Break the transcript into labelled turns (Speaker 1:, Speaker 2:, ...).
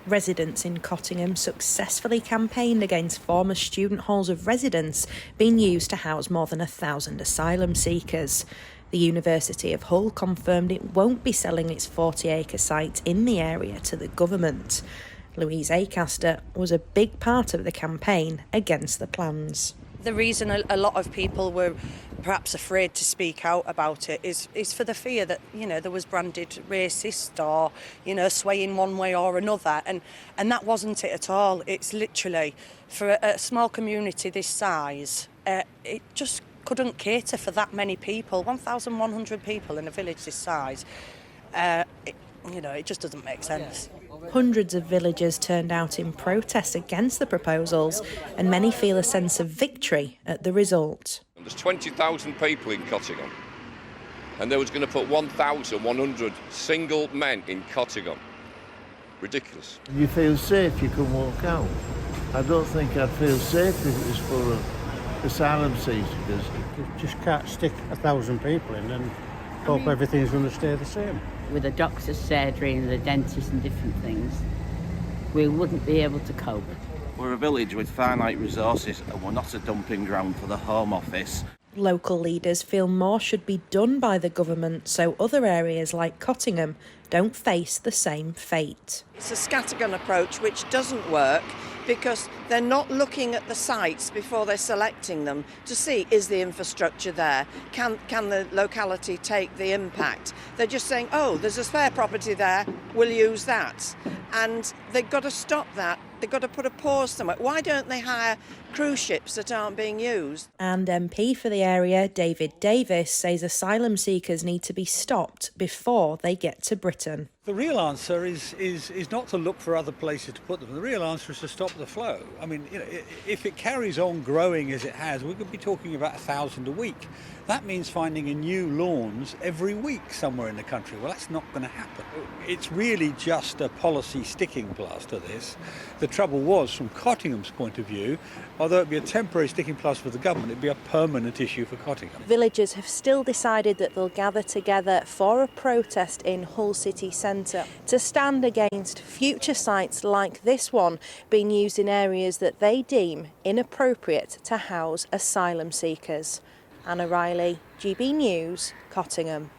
Speaker 1: Residents in Cottingham successfully campaigned against former student halls of residence being used to house more than 1,000 asylum seekers. The University of Hull confirmed it won't be selling its 40-acre site in the area to the government. Louise Acaster was a big part of the campaign against the plans.
Speaker 2: The reason a lot of people were perhaps afraid to speak out about it is for the fear that, there was branded racist or, swaying one way or another. And that wasn't it at all. It's literally, for a small community this size, it just couldn't cater for that many people. 1,100 people in a village this size, it just doesn't make sense.
Speaker 1: Hundreds of villagers turned out in protest against the proposals, and many feel a sense of victory at the result.
Speaker 3: There's 20,000 people in Cottingham, and they was going to put 1,100 single men in Cottingham. Ridiculous.
Speaker 4: You feel safe, you can walk out. I don't think I'd feel safe if it was full of asylum seekers.
Speaker 5: You just can't stick 1,000 people in and hope everything's going to stay the same.
Speaker 6: With a doctor's surgery and the dentist and different things, we wouldn't be able to cope.
Speaker 7: We're a village with finite resources and we're not a dumping ground for the Home Office.
Speaker 1: Local leaders feel more should be done by the government so other areas like Cottingham don't face the same fate.
Speaker 8: It's a scattergun approach which doesn't work because they're not looking at the sites before they're selecting them to see, is the infrastructure there? Can the locality take the impact? They're just saying, oh, there's a spare property there, we'll use that. And they've got to stop that. They've got to put a pause somewhere. Why don't they hire cruise ships that aren't being used?
Speaker 1: And MP for the area, David Davis, says asylum seekers need to be stopped before they get to Britain.
Speaker 9: The real answer is not to look for other places to put them. The real answer is to stop the flow. I mean, if it carries on growing as it has, we could be talking about 1,000 a week. That means finding a new Lawns every week somewhere in the country. Well, that's not going to happen. It's really just a policy sticking plaster, this. The trouble was, from Cottingham's point of view, although it'd be a temporary sticking plaster for the government, it'd be a permanent issue for Cottingham.
Speaker 1: Villagers have still decided that they'll gather together for a protest in Hull city centre to stand against future sites like this one being used in areas that they deem inappropriate to house asylum seekers. Anna Riley, GB News, Cottingham.